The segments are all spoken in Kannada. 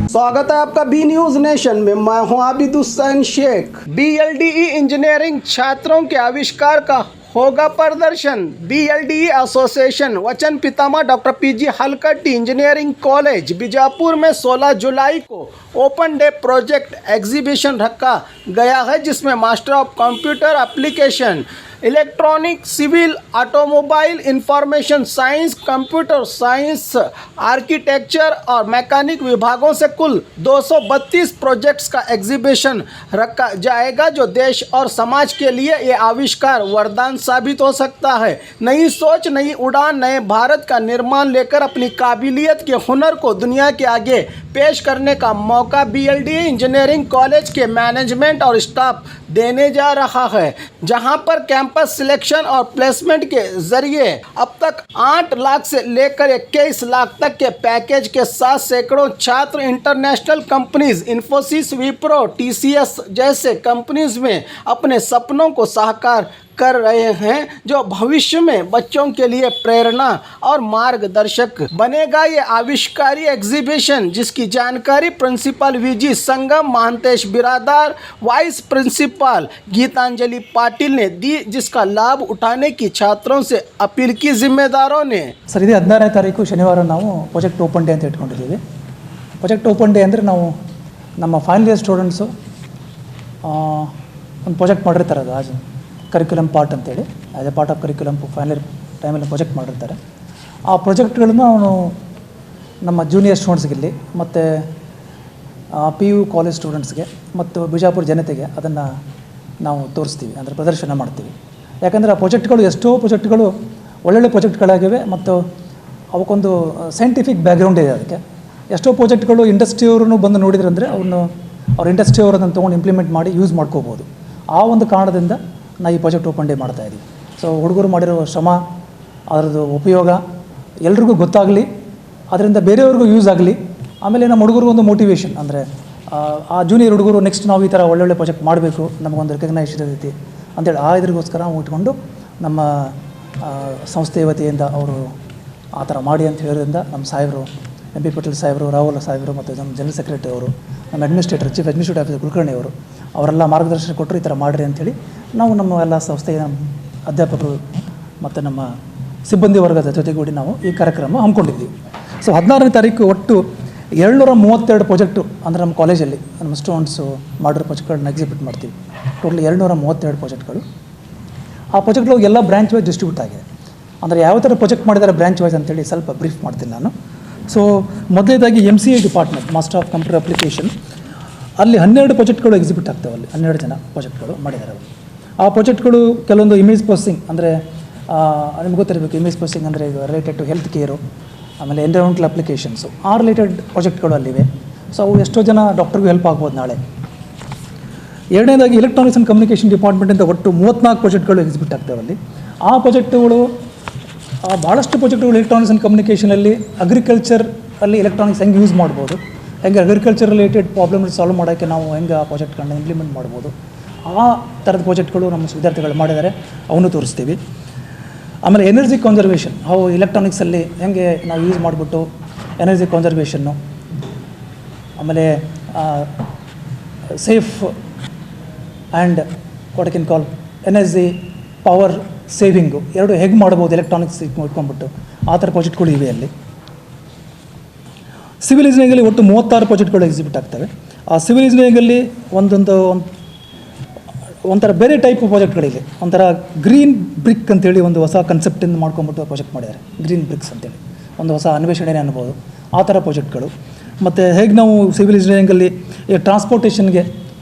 स्वागत है आपका बी न्यूज नेशन में। मैं हूं आबिद हुसैन शेख। BLDE इंजीनियरिंग छात्रों के आविष्कार का होगा प्रदर्शन। BLDE एसोसिएशन वचन पितामह doctor PG Halakatti engineering college Bijapur में 16 जुलाई को ओपन डे प्रोजेक्ट एग्जीबिशन रखा गया है, जिसमें master of computer application, electronic, civil, automobile, information science, computer science, architecture और मैकेनिक विभागों से कुल 232 प्रोजेक्ट्स का एग्जीबिशन रखा जाएगा, जो देश और समाज के लिए ये आविष्कार वरदान साबित हो सकता है। नई सोच, नई उड़ान, नए भारत का निर्माण लेकर अपनी काबिलियत के हुनर को दुनिया के आगे पेश करने का मौका BLDE इंजीनियरिंग कॉलेज के मैनेजमेंट और स्टाफ देने जा रहा है, जहां पर कैंपस सिलेक्शन और प्लेसमेंट के जरिए अब तक 8 लाख से लेकर 21 लाख तक के पैकेज के साथ सैकड़ों छात्र international companies, Infosys, Wipro, TCS जैसे कंपनीज में अपने सपनों को साकार कर रहे हैं, जो भविष्य में बच्चों के लिए प्रेरणा और मार्गदर्शक बनेगा। ये आविष्कारी एग्जीबिशन, जिसकी जानकारी प्रिंसिपल VG संगम महांतेश बिरादार, वाइस प्रिंसिपल गीतांजलि पाटिल ने दी, जिसका लाभ उठाने की छात्रों से अपील की जिम्मेदारों ने। सर, ಇದು 16ನೇ ತಾರೀಕು ಶನಿವಾರ ನಾವು ಪ್ರಾಜೆಕ್ಟ್ ಓಪನ್ ಡೇ ಅಂತ ಇಟ್ಕೊಂಡಿದ್ದೀವಿ. ಪ್ರಾಜೆಕ್ಟ್ ಓಪನ್ ಡೇ ಅಂದರೆ ನಾವು ನಮ್ಮ ಫೈನಲ್ ಇಯರ್ ಸ್ಟೂಡೆಂಟ್ಸು ಒಂದು ಪ್ರಾಜೆಕ್ಟ್ ಮಾಡಿರ್ತಾರೆ, ಅದು ಕರಿಕ್ಯುಲಮ್ ಪಾರ್ಟ್ ಅಂತೇಳಿ, as A part of curriculum final year ಟೈಮಲ್ಲಿ ಪ್ರಾಜೆಕ್ಟ್ ಮಾಡಿರ್ತಾರೆ. ಆ ಪ್ರಾಜೆಕ್ಟ್ಗಳನ್ನು ಅವನು ನಮ್ಮ ಜೂನಿಯರ್ ಸ್ಟೂಡೆಂಟ್ಸ್ಗಿಲ್ಲಿ ಮತ್ತು PU ಕಾಲೇಜ್ ಸ್ಟೂಡೆಂಟ್ಸ್ಗೆ ಮತ್ತು ಬಿಜಾಪುರ ಜನತೆಗೆ ಅದನ್ನು ನಾವು ತೋರಿಸ್ತೀವಿ, ಅಂದರೆ ಪ್ರದರ್ಶನ ಮಾಡ್ತೀವಿ. ಯಾಕಂದರೆ ಆ ಪ್ರಾಜೆಕ್ಟ್ಗಳು, ಎಷ್ಟೋ ಪ್ರಾಜೆಕ್ಟ್ಗಳು ಒಳ್ಳೊಳ್ಳೆ ಪ್ರಾಜೆಕ್ಟ್ಗಳಾಗಿವೆ ಮತ್ತು ಅವಕ್ಕೊಂದು ಸೈಂಟಿಫಿಕ್ ಬ್ಯಾಕ್ಗ್ರೌಂಡ್ ಇದೆ. ಅದಕ್ಕೆ ಎಷ್ಟೋ ಪ್ರಾಜೆಕ್ಟ್ಗಳು ಇಂಡಸ್ಟ್ರಿಯವ್ರನ್ನೂ ಬಂದು ನೋಡಿದ್ರಂದರೆ ಅವ್ರ ಇಂಡಸ್ಟ್ರಿಯವರು ಅದನ್ನು ತೊಗೊಂಡು ಇಂಪ್ಲಿಮೆಂಟ್ ಮಾಡಿ ಯೂಸ್ ಮಾಡ್ಕೋಬೋದು. ಆ ಒಂದು ಕಾರಣದಿಂದ ನಾವು ಈ ಪ್ರಾಜೆಕ್ಟ್ ಓಪನ್ ಡೇ ಮಾಡ್ತಾಯಿದ್ದೀವಿ. ಸೊ ಹುಡುಗರು ಮಾಡಿರೋ ಶ್ರಮ, ಅದರದ್ದು ಉಪಯೋಗ ಎಲ್ರಿಗೂ ಗೊತ್ತಾಗಲಿ, ಅದರಿಂದ ಬೇರೆಯವ್ರಿಗೂ ಯೂಸ್ ಆಗಲಿ. ಆಮೇಲೆ ನಮ್ಮ ಹುಡುಗರಿಗೂ ಒಂದು ಮೋಟಿವೇಶನ್, ಅಂದರೆ ಆ ಜೂನಿಯರ್ ಹುಡುಗರು ನೆಕ್ಸ್ಟ್ ನಾವು ಈ ಥರ ಒಳ್ಳೊಳ್ಳೆ ಪ್ರಾಜೆಕ್ಟ್ ಮಾಡಬೇಕು, ನಮಗೊಂದು ರೆಕಗ್ನೈಸೇಷನ್ ಇರ್ತೈತಿ ಅಂತೇಳಿ ಆ ಇದ್ರಿಗೋಸ್ಕರ ನಾವು ಇಟ್ಕೊಂಡು ನಮ್ಮ ಸಂಸ್ಥೆಯ ವತಿಯಿಂದ ಅವರು ಆ ಥರ ಮಾಡಿ ಅಂತ ಹೇಳಿದ್ರಿಂದ ನಮ್ಮ ಸಾಹೇಬರು MP ಪಟೇಲ್ ಸಾಹೇಬರು, ರಾಹುಲ್ ಸಾಹೇಬರು ಮತ್ತು ನಮ್ಮ ಜನರಲ್ ಸೆಕ್ರೆಟರಿ ಅವರು, ನಮ್ಮ administrator, chief administrative officer Kulkarni ಅವರು, ಅವರೆಲ್ಲ ಮಾರ್ಗದರ್ಶನ ಕೊಟ್ಟರು ಈ ಥರ ಮಾಡಿರಿ ಅಂಥೇಳಿ ನಾವು ನಮ್ಮ ಎಲ್ಲ ಸಂಸ್ಥೆಯ ಅಧ್ಯಾಪಕರು ಮತ್ತು ನಮ್ಮ ಸಿಬ್ಬಂದಿ ವರ್ಗದ ಜೊತೆಗೂಡಿ ನಾವು ಈ ಕಾರ್ಯಕ್ರಮ ಹಮ್ಮಿಕೊಂಡಿದ್ದೀವಿ. ಸೊ 16ನೇ ತಾರೀಕು ಒಟ್ಟು 732 ಪ್ರಾಜೆಕ್ಟು, ಅಂದರೆ ನಮ್ಮ ಕಾಲೇಜಲ್ಲಿ ನಮ್ಮ ಸ್ಟೂಡೆಂಟ್ಸು ಮಾಡಿರೋ ಪ್ರಾಜೆಕ್ಟ್ಗಳನ್ನ ಎಕ್ಸಿಬಿಟ್ ಮಾಡ್ತೀವಿ. ಟೋಟಲ್ 732 ಪ್ರಾಜೆಕ್ಟ್ಗಳು. ಆ ಪ್ರಾಜೆಕ್ಟ್ಗಳು ಎಲ್ಲ ಬ್ರ್ಯಾಂಚ್ ವೈಸ್ ಡಿಸ್ಟ್ರಿಬ್ಯೂಟ್ ಆಗಿದೆ. ಅಂದರೆ ಯಾವ ಥರ ಪ್ರಾಜೆಕ್ಟ್ ಮಾಡಿದ್ದಾರೆ ಬ್ರ್ಯಾಂಚ್ ವೈಸ್ ಅಂತೇಳಿ ಸ್ವಲ್ಪ ಬ್ರೀಫ್ ಮಾಡ್ತೀನಿ ನಾನು. ಸೊ ಮೊದಲನೇದಾಗಿ MCA department, master of computer application, ಅಲ್ಲಿ 12 ಪ್ರಾಜೆಕ್ಟ್ಗಳು ಎಕ್ಸಿಬಿಟ್ ಆಗ್ತವೆ. ಅಲ್ಲಿ 12 ಜನ ಪ್ರಾಜೆಕ್ಟ್ಗಳು ಮಾಡಿದ್ದಾರೆ. ಆ ಪ್ರಾಜೆಕ್ಟ್ಗಳು ಕೆಲವೊಂದು ಇಮೇಜ್ ಪ್ರೊಸೆಸಿಂಗ್, ಅಂದರೆ ನಿಮ್ಗೆ ಗೊತ್ತಿರಬೇಕು, ಇಮೇಜ್ ಪ್ರೊಸೆಸಿಂಗ್ ಅಂದರೆ ಈಗ ರಿಲೇಟೆಡ್ ಟು ಹೆಲ್ತ್ ಕೇರು, ಆಮೇಲೆ ಎನ್ವಿರಾನ್ಮೆಂಟಲ್ ಅಪ್ಲಿಕೇಶನ್ಸು, ಆ ರಿಲೇಟೆಡ್ ಪ್ರಾಜೆಕ್ಟ್ಗಳು ಅಲ್ಲಿವೆ. ಸೊ ಅವು ಎಷ್ಟೋ ಜನ ಡಾಕ್ಟರ್ಗೂ ಹೆಲ್ಪ್ ಆಗ್ಬೋದು ನಾಳೆ. ಎರಡನೇದಾಗಿ ಎಲೆಕ್ಟ್ರಾನಿಕ್ಸ್ ಆ್ಯಂಡ್ ಕಮ್ಯುನಿಕೇಷನ್ ಡಿಪಾರ್ಟ್ಮೆಂಟಿಂದ ಒಟ್ಟು 34 ಪ್ರಾಜೆಕ್ಟ್ಗಳು ಎಕ್ಸಿಬಿಟ್ ಆಗ್ತವೆ ಅಲ್ಲಿ. ಆ ಪ್ರಾಜೆಕ್ಟ್ಗಳು ಭಾಳಷ್ಟು ಪ್ರಾಜೆಕ್ಟ್ಗಳು ಎಲೆಕ್ಟ್ರಾನಿಕ್ಸ್ ಆ್ಯಂಡ್ ಕಮ್ಯುನಿಕೇಷನಲ್ಲಿ ಅಗ್ರಿಕಲ್ಚರ್ ಅಲ್ಲಿ ಎಲೆಕ್ಟ್ರಾನಿಕ್ಸ್ ಹೆಂಗೆ ಯೂಸ್ ಮಾಡ್ಬೋದು, ಹೆಂಗೆ ಅಗ್ರಿಕಲ್ಚರ್ ರಿಲೇಟೆಡ್ ಪ್ರಾಬ್ಲಮ್ ಸಾಲ್ವ್ ಮಾಡೋಕ್ಕೆ ನಾವು ಹೆಂಗೆ ಆ ಪ್ರಾಜೆಕ್ಟ್ಗಳನ್ನ ಇಂಪ್ಲಿಮೆಂಟ್ ಮಾಡ್ಬೋದು, ಆ ಥರದ ಪ್ರಾಜೆಕ್ಟ್ಗಳು ನಮ್ಮ ವಿದ್ಯಾರ್ಥಿಗಳು ಮಾಡಿದ್ದಾರೆ, ಅವನು ತೋರಿಸ್ತೀವಿ. ಆಮೇಲೆ ಎನರ್ಜಿ ಕನ್ಸರ್ವೇಷನ್, ಅವು ಎಲೆಕ್ಟ್ರಾನಿಕ್ಸಲ್ಲಿ ಹೆಂಗೆ ನಾವು ಯೂಸ್ ಮಾಡಿಬಿಟ್ಟು ಎನರ್ಜಿ ಕನ್ಸರ್ವೇಷನ್ನು, ಆಮೇಲೆ safe and what can call energy power saving ಎರಡು ಹೇಗೆ ಮಾಡ್ಬೋದು ಎಲೆಕ್ಟ್ರಾನಿಕ್ಸ್ ಇಟ್ಕೊಂಡ್ಬಿಟ್ಟು, ಆ ಥರ ಪ್ರಾಜೆಕ್ಟ್ಗಳು ಇವೆ ಅಲ್ಲಿ. ಸಿವಿಲ್ ಇಂಜಿನಿಯರಿಂಗಲ್ಲಿ ಒಟ್ಟು 36 ಪ್ರಾಜೆಕ್ಟ್ಗಳು ಎಕ್ಸಿಬಿಟ್ ಆಗ್ತವೆ. ಆ ಸಿವಿಲ್ ಇಂಜಿನಿಯರಿಂಗಲ್ಲಿ ಒಂಥರ ಬೇರೆ ಟೈಪ್ ಪ್ರಾಜೆಕ್ಟ್ಗಳಿವೆ. ಒಂಥರ ಗ್ರೀನ್ ಬ್ರಿಕ್ ಅಂತೇಳಿ ಒಂದು ಹೊಸ ಕನ್ಸೆಪ್ಟಿಂದ ಮಾಡ್ಕೊಂಬಿಟ್ಟು ಪ್ರಾಜೆಕ್ಟ್ ಮಾಡಿದ್ದಾರೆ. ಗ್ರೀನ್ ಬ್ರಿಕ್ಸ್ ಅಂತೇಳಿ ಒಂದು ಹೊಸ ಅನ್ವೇಷಣೆನೇ ಅನ್ಬೋದು, ಆ ಥರ ಪ್ರಾಜೆಕ್ಟ್ಗಳು. ಮತ್ತು ಹೇಗೆ ನಾವು ಸಿವಿಲ್ ಇಂಜಿನಿಯರಿಂಗಲ್ಲಿ ಈ ಟ್ರಾನ್ಸ್ಪೋರ್ಟೇಷನ್ಗೆ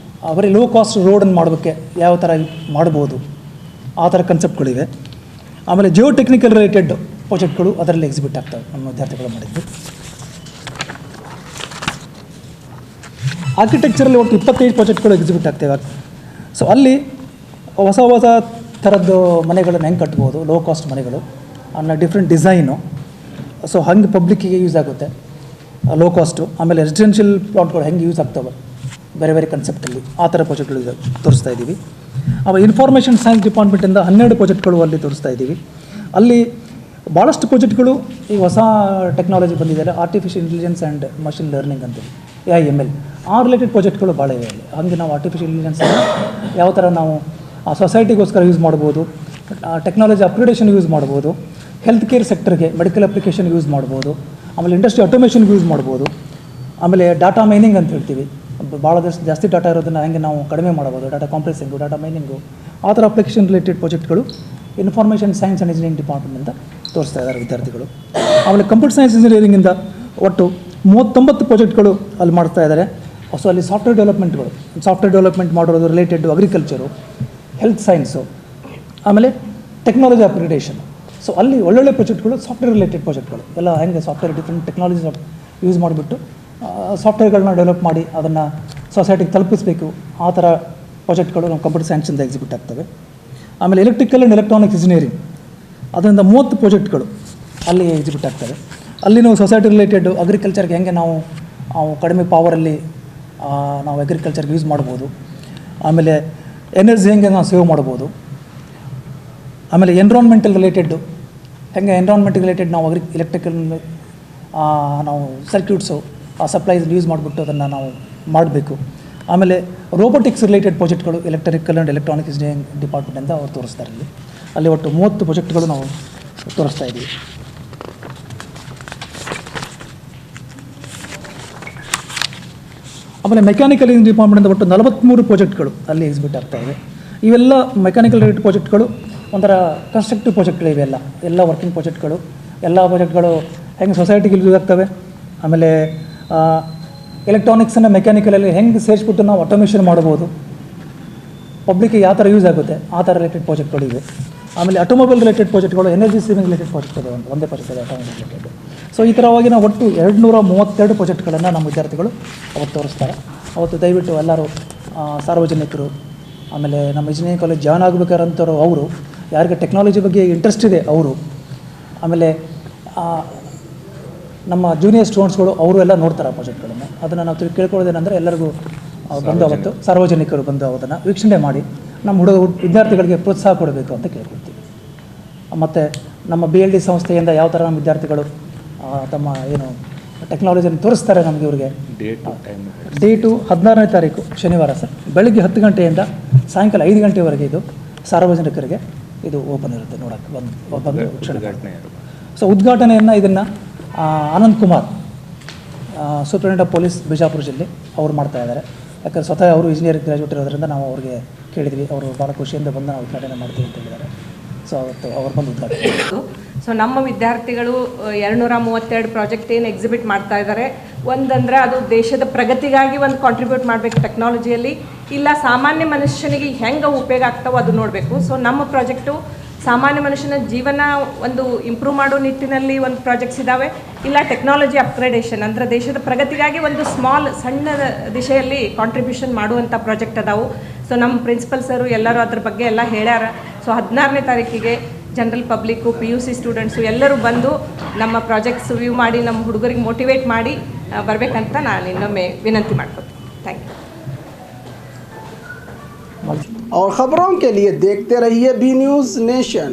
ಬರೀ ಲೋ ಕಾಸ್ಟ್ ರೋಡನ್ನು ಮಾಡೋಕ್ಕೆ ಯಾವ ಥರ ಮಾಡ್ಬೋದು, ಆ ಥರ ಕನ್ಸೆಪ್ಟ್ಗಳಿವೆ. ಆಮೇಲೆ ಜಿಯೋ ಟೆಕ್ನಿಕಲ್ ರಿಲೇಟೆಡ್ ಪ್ರಾಜೆಕ್ಟ್ಗಳು ಅದರಲ್ಲಿ ಎಕ್ಸಿಬಿಟ್ ಆಗ್ತವೆ, ನಮ್ಮ ವಿದ್ಯಾರ್ಥಿಗಳು ಮಾಡಿದ್ದು. ಆರ್ಕಿಟೆಕ್ಚರಲ್ಲಿ ಒಟ್ಟು 25 ಪ್ರಾಜೆಕ್ಟ್ಗಳು ಎಕ್ಸಿಬಿಟ್ ಆಗ್ತವೆ. ಸೊ ಅಲ್ಲಿ ಹೊಸ ಹೊಸ ಥರದ್ದು ಮನೆಗಳನ್ನು ಹೆಂಗೆ ಕಟ್ಬೋದು, ಲೋ ಕಾಸ್ಟ್ ಮನೆಗಳು ಅನ್ನೋ ಡಿಫ್ರೆಂಟ್ ಡಿಸೈನು. ಸೊ ಹಂಗೆ ಪಬ್ಲಿಕ್ಕಿಗೆ ಯೂಸ್ ಆಗುತ್ತೆ ಲೋ ಕಾಸ್ಟು. ಆಮೇಲೆ ರೆಸಿಡೆನ್ಷಿಯಲ್ ಪ್ಲಾಟ್ಗಳು ಹೆಂಗೆ ಯೂಸ್ ಆಗ್ತವೆ ಬೇರೆ ಬೇರೆ ಕನ್ಸೆಪ್ಟಲ್ಲಿ, ಆ ಥರ ಪ್ರಾಜೆಕ್ಟ್ಗಳು ತೋರಿಸ್ತಾ ಇದ್ದೀವಿ. ಆಮೇಲೆ ಇನ್ಫಾರ್ಮೇಷನ್ ಸೈನ್ಸ್ ಡಿಪಾರ್ಟ್ಮೆಂಟಿಂದ 12 ಪ್ರಾಜೆಕ್ಟ್ಗಳು ಅಲ್ಲಿ ತೋರಿಸ್ತಾ ಇದ್ದೀವಿ. ಅಲ್ಲಿ ಭಾಳಷ್ಟು ಪ್ರಾಜೆಕ್ಟ್ಗಳು ಈ ಹೊಸ ಟೆಕ್ನಾಲಜಿ ಬಂದಿದ್ದಾರೆ, artificial intelligence and machine learning ಅಂತೇಳಿ AI/ML ಆ ರಿಲೇಟೆಡ್ ಪ್ರಾಜೆಕ್ಟ್ಗಳು ಭಾಳ ಇವೆ ಅಲ್ಲಿ. ಹಂಗೆ ನಾವು ಆರ್ಟಿಫಿಷಿಯಲ್ ಇಂಟೆಲಿಜೆನ್ಸ್ ಯಾವ ಥರ ನಾವು ಆ ಸೊಸೈಟಿಗೋಸ್ಕರ ಯೂಸ್ ಮಾಡ್ಬೋದು, ಟೆಕ್ನಾಲಜಿ ಅಪ್ಗ್ರೇಡೇಷನ್ ಯೂಸ್ ಮಾಡ್ಬೋದು, ಹೆಲ್ತ್ ಕೇರ್ ಸೆಕ್ಟರ್ಗೆ ಮೆಡಿಕಲ್ ಅಪ್ಲಿಕೇಶನ್ ಯೂಸ್ ಮಾಡ್ಬೋದು, ಆಮೇಲೆ ಇಂಡಸ್ಟ್ರಿ ಆಟೋಮೇಷನ್ಗೆ ಯೂಸ್ ಮಾಡ್ಬೋದು, ಆಮೇಲೆ ಡಾಟಾ ಮೈನಿಂಗ್ ಅಂತ ಹೇಳ್ತೀವಿ, ಭಾಳ ಜಾಸ್ತಿ ಡಾಟಾ ಇರೋದನ್ನು ಹೆಂಗೆ ನಾವು ಕಡಿಮೆ ಮಾಡ್ಬೋದು, ಡಾಟಾ ಕಾಂಪ್ರೆಸಿಂಗು, ಡಾಟಾ ಮೈನಿಂಗು, ಆ ಥರ ಅಪ್ಲಿಕೇಶನ್ ರಿಲೇಟೆಡ್ ಪ್ರಾಜೆಕ್ಟ್ಗಳು ಇನ್ಫಾರ್ಮೇಷನ್ ಸೈನ್ಸ್ ಆ್ಯಂಡ್ ಇಂಜಿನಿಯರಿಂಗ್ ಡಿಪಾರ್ಟ್ಮೆಂಟಿಂದ ತೋರಿಸ್ತಾ ಇದ್ದಾರೆ ವಿದ್ಯಾರ್ಥಿಗಳು. ಆಮೇಲೆ ಕಂಪ್ಯೂಟರ್ ಸೈನ್ಸ್ ಇಂಜಿನಿಯರಿಂಗಿಂದ ಒಟ್ಟು 39 ಪ್ರಾಜೆಕ್ಟ್ಗಳು ಅಲ್ಲಿ ಮಾಡ್ತಾ ಇದ್ದಾರೆ. ಸೊ ಅಲ್ಲಿ ಸಾಫ್ಟ್ವೇರ್ ಡೆವಲಪ್ಮೆಂಟ್ ಮಾಡೋದು ರಿಲೇಟೆಡ್ ಅಗ್ರಿಕಲ್ಚರು, ಹೆಲ್ತ್ ಸೈನ್ಸು, ಆಮೇಲೆ ಟೆಕ್ನಾಲಜಿ ಅಪ್ಗ್ರೇಡೇಷನ್. ಸೊ ಅಲ್ಲಿ ಒಳ್ಳೊಳ್ಳೆ ಪ್ರಾಜೆಕ್ಟ್ಗಳು ಸಾಫ್ಟ್ವೇರ್ ರಿಲೇಟೆಡ್ ಪ್ರಾಜೆಕ್ಟ್ಗಳು ಎಲ್ಲ ಹೆಂಗೆ ಸಾಫ್ಟ್ವೇರ್ ಡಿಫ್ರೆಂಟ್ ಟೆಕ್ನಾಲಜೀಸ್ ಯೂಸ್ ಮಾಡಿಬಿಟ್ಟು ಸಾಫ್ಟ್ವೇರ್ಗಳನ್ನ ಡೆವಲಪ್ ಮಾಡಿ ಅದನ್ನು ಸೊಸೈಟಿಗೆ ತಲುಪಿಸಬೇಕು, ಆ ಥರ ಪ್ರಾಜೆಕ್ಟ್ಗಳು ನಮ್ಮ ಕಂಪ್ಯೂಟರ್ ಸೈನ್ಸಿಂದ ಎಕ್ಸಿಕ್ಯೂಟ್ ಆಗ್ತವೆ. ಆಮೇಲೆ ಎಲೆಕ್ಟ್ರಿಕಲ್ ಆ್ಯಂಡ್ ಎಲೆಕ್ಟ್ರಾನಿಕ್ಸ್ ಇಂಜಿನಿಯರಿಂಗ್ ಅದರಿಂದ 30 ಪ್ರಾಜೆಕ್ಟ್ಗಳು ಅಲ್ಲಿ ಎಕ್ಸಿಕ್ಯೂಟ್ ಆಗ್ತವೆ. ಅಲ್ಲಿ ನಾವು ಸೊಸೈಟಿ ರಿಲೇಟೆಡ್ ಅಗ್ರಿಕಲ್ಚರ್ಗೆ ಹೆಂಗೆ ನಾವು ಕಡಿಮೆ ಪವರಲ್ಲಿ ನಾವು ಅಗ್ರಿಕಲ್ಚರ್ಗೆ ಯೂಸ್ ಮಾಡ್ಬೋದು, ಆಮೇಲೆ ಎನರ್ಜಿ ಹೆಂಗೆ ನಾವು ಸೇವ್ ಮಾಡ್ಬೋದು, ಆಮೇಲೆ ಎನ್ವಿರಾನ್ಮೆಂಟಲ್ ರಿಲೇಟೆಡ್ ಹೆಂಗೆ ನಾವು ಎಲೆಕ್ಟ್ರಿಕಲ್ ನಾವು ಸರ್ಕ್ಯೂಟ್ಸು ಆ ಸಪ್ಲೈಸ್ ಯೂಸ್ ಮಾಡಿಬಿಟ್ಟು ಅದನ್ನು ನಾವು ಮಾಡಬೇಕು. ಆಮೇಲೆ ರೋಬೋಟಿಕ್ಸ್ ರಿಲೇಟೆಡ್ ಪ್ರಾಜೆಕ್ಟ್ಗಳು ಎಲೆಕ್ಟ್ರಿಕಲ್ ಆ್ಯಂಡ್ ಎಲೆಕ್ಟ್ರಾನಿಕ್ಸ್ ಇಂಜಿನಿಯರಿಂಗ್ ಡಿಪಾರ್ಟ್ಮೆಂಟಿಂದ ಅವ್ರು ತೋರಿಸ್ತಾರೆ. ಅಲ್ಲಿ ಒಟ್ಟು 30 ಪ್ರಾಜೆಕ್ಟ್ಗಳು ನಾವು ತೋರಿಸ್ತಾ ಇದ್ದೀವಿ. ಆಮೇಲೆ ಮೆಕ್ಯಾನಿಕಲ್ ಇಂಜಿನಿಯರಿಂಗ್ ಡಿಪಾರ್ಟ್ಮೆಂಟಿಂದ ಒಟ್ಟು 43 ಪ್ರಾಜೆಕ್ಟ್ಗಳು ಅಲ್ಲಿ ಎಕ್ಸಿಕ್ಯೂಟ್ ಆಗ್ತಾ ಇದೆ. ಇವೆಲ್ಲ ಮೆಕ್ಯಾನಿಕಲ್ ರಿಲೇಟೆಡ್ ಪ್ರಾಜೆಕ್ಟ್ಗಳು ಒಂಥರ ಕನ್ಸ್ಟ್ರಕ್ಟಿವ್ ಪ್ರಾಜೆಕ್ಟ್ಗಳು ಇವೆಲ್ಲ ಎಲ್ಲ ವರ್ಕಿಂಗ್ ಪ್ರಾಜೆಕ್ಟ್ಗಳು. ಎಲ್ಲ ಪ್ರಾಜೆಕ್ಟ್ಗಳು ಹೆಂಗೆ ಸೊಸೈಟಿಗೆ ಯೂಸ್ ಆಗ್ತವೆ, ಆಮೇಲೆ ಎಲೆಕ್ಟ್ರಾನಿಕ್ಸನ್ನು ಮೆಕ್ಯಾನಿಕಲಲ್ಲಿ ಹೆಂಗೆ ಸೇರಿಸ್ಬಿಟ್ಟು ನಾವು ಆಟೋಮೇಷನ್ ಮಾಡ್ಬೋದು, ಪಬ್ಲಿಕ್ಗೆ ಯಾವ ಥರ ಯೂಸ್ ಆಗುತ್ತೆ ಆ ಥರ ರಿಲೇಟೆಡ್ ಪ್ರಾಜೆಕ್ಟ್ಗಳು ಇವೆ. ಆಮೇಲೆ ಆಟೋಮೊಬೈಲ್ ರಿಲೇಟೆಡ್ ಪ್ರಾಜೆಕ್ಟ್ಗಳು, ಎನರ್ಜಿ ಸೇವಿಂಗ್ ರಿಲೇಟೆಡ್ ಪ್ರಾಜೆಕ್ಟ್ ಇದೆ, ಒಂದೇ ಪ್ರಾಜೆಕ್ಟ್ ಇದೆ ಆಟೋಮೊಬೈಲ್ ರಿಲೇಟೆಡ್. ಸೊ ಈ ಥರವಾಗಿ ನಾವು ಒಟ್ಟು 232 ಪ್ರಾಜೆಕ್ಟ್ಗಳನ್ನು ನಮ್ಮ ವಿದ್ಯಾರ್ಥಿಗಳು ಅವತ್ತು ತೋರಿಸ್ತಾರೆ. ಅವತ್ತು ದಯವಿಟ್ಟು ಎಲ್ಲರೂ ಸಾರ್ವಜನಿಕರು, ಆಮೇಲೆ ನಮ್ಮ ಇಂಜಿನಿಯರಿಂಗ್ ಕಾಲೇಜ್ ಜಾಯ್ನ್ ಆಗಬೇಕಾರಂಥವ್ರು, ಅವರು ಯಾರಿಗೆ ಟೆಕ್ನಾಲಜಿ ಬಗ್ಗೆ ಇಂಟ್ರೆಸ್ಟ್ ಇದೆ ಅವರು, ಆಮೇಲೆ ನಮ್ಮ ಜೂನಿಯರ್ ಸ್ಟೂಡೆಂಟ್ಸ್ಗಳು ಅವರು ಎಲ್ಲ ನೋಡ್ತಾರೆ ಆ ಪ್ರಾಜೆಕ್ಟ್ಗಳನ್ನು. ಅದನ್ನು ನಾವು ಕೇಳ್ಕೊಳ್ಳೋದೇನೆಂದರೆ ಎಲ್ಲರಿಗೂ ಬಂದು ಅವತ್ತು ಸಾರ್ವಜನಿಕರು ಬಂದು ಅದನ್ನು ವೀಕ್ಷಣೆ ಮಾಡಿ ನಮ್ಮ ವಿದ್ಯಾರ್ಥಿಗಳಿಗೆ ಪ್ರೋತ್ಸಾಹ ಕೊಡಬೇಕು ಅಂತ ಕೇಳ್ಕೊಳ್ತೀವಿ. ಮತ್ತು ನಮ್ಮ BLD ಸಂಸ್ಥೆಯಿಂದ ಯಾವ ಥರ ನಮ್ಮ ವಿದ್ಯಾರ್ಥಿಗಳು ತಮ್ಮ ಏನು ಟೆಕ್ನಾಲಜಿಯನ್ನು ತೋರಿಸ್ತಾರೆ ನಮಗೆ ಇವರಿಗೆ. ಡೇಟು 16ನೇ ತಾರೀಕು ಶನಿವಾರ ಸರ್, ಬೆಳಗ್ಗೆ 10 ಗಂಟೆಯಿಂದ ಸಾಯಂಕಾಲ 5 ಗಂಟೆವರೆಗೆ ಇದು ಸಾರ್ವಜನಿಕರಿಗೆ ಇದು ಓಪನ್ ಇರುತ್ತೆ, ನೋಡೋಕ್ಕೆ ಬಂದು ವೀಕ್ಷಣೆ. ಸೊ ಉದ್ಘಾಟನೆಯನ್ನು ಇದನ್ನು Anand Kumar superintendent of police Bijapur ಜಿಲ್ಲೆ ಅವರು ಮಾಡ್ತಾ ಇದ್ದಾರೆ. ಯಾಕಂದರೆ ಸ್ವತಃ ಅವರು ಇಂಜಿನಿಯರಿಂಗ್ ಗ್ರ್ಯಾಜುಯೇಟ್ ಇರೋದ್ರಿಂದ ನಾವು ಅವ್ರಿಗೆ ಕೇಳಿದ್ವಿ, ಅವರು ಭಾಳ ಖುಷಿಯಿಂದ ಬಂದು ನಾವು ಉದ್ಘಾಟನೆ ಮಾಡ್ತೀವಿ ಅಂತ ಹೇಳಿದ್ದಾರೆ. ಸೊ ಅವತ್ತು ಅವ್ರು ಬಂದು ಉದ್ಘಾಟನೆ. ಸೊ ನಮ್ಮ ವಿದ್ಯಾರ್ಥಿಗಳು 232 ಪ್ರಾಜೆಕ್ಟ್ ಏನು ಎಕ್ಸಿಬಿಟ್ ಮಾಡ್ತಾ ಇದ್ದಾರೆ, ಒಂದಂದರೆ ಅದು ದೇಶದ ಪ್ರಗತಿಗಾಗಿ ಒಂದು ಕಾಂಟ್ರಿಬ್ಯೂಟ್ ಮಾಡಬೇಕು ಟೆಕ್ನಾಲಜಿಯಲ್ಲಿ, ಇಲ್ಲ ಸಾಮಾನ್ಯ ಮನುಷ್ಯನಿಗೆ ಹೆಂಗೆ ಉಪಯೋಗ ಆಗ್ತಾವೋ ಅದು ನೋಡಬೇಕು. ಸೊ ನಮ್ಮ ಪ್ರಾಜೆಕ್ಟು ಸಾಮಾನ್ಯ ಮನುಷ್ಯನ ಜೀವನ ಒಂದು ಇಂಪ್ರೂವ್ ಮಾಡೋ ನಿಟ್ಟಿನಲ್ಲಿ ಒಂದು ಪ್ರಾಜೆಕ್ಟ್ಸ್ ಇದ್ದಾವೆ, ಇಲ್ಲ ಟೆಕ್ನಾಲಜಿ ಅಪ್ಗ್ರೇಡೇಷನ್ ಅಂದರೆ ದೇಶದ ಪ್ರಗತಿಗಾಗಿ ಒಂದು ಸಣ್ಣ ದಿಶೆಯಲ್ಲಿ ಕಾಂಟ್ರಿಬ್ಯೂಷನ್ ಮಾಡುವಂಥ ಪ್ರಾಜೆಕ್ಟ್ ಅದಾವು. ಸೊ ನಮ್ಮ ಪ್ರಿನ್ಸಿಪಲ್ ಸರು ಎಲ್ಲರೂ ಅದ್ರ ಬಗ್ಗೆ ಎಲ್ಲ ಹೇಳ್ಯಾರ. ಸೊ 16ನೇ ತಾರೀಕಿಗೆ ಜನರಲ್ ಪಬ್ಲಿಕ್ಕು, PUC ಸ್ಟೂಡೆಂಟ್ಸು ಎಲ್ಲರೂ ಬಂದು ನಮ್ಮ ಪ್ರಾಜೆಕ್ಟ್ಸ್ ವ್ಯೂ ಮಾಡಿ ನಮ್ಮ ಹುಡುಗರಿಗೆ ಮೋಟಿವೇಟ್ ಮಾಡಿ ಬರಬೇಕಂತ ನಾನು ಇನ್ನೊಮ್ಮೆ ವಿನಂತಿ ಮಾಡ್ಕೊತೀನಿ. Thank you. और ख़बरों के लिए देखते रहिए B News नेशन।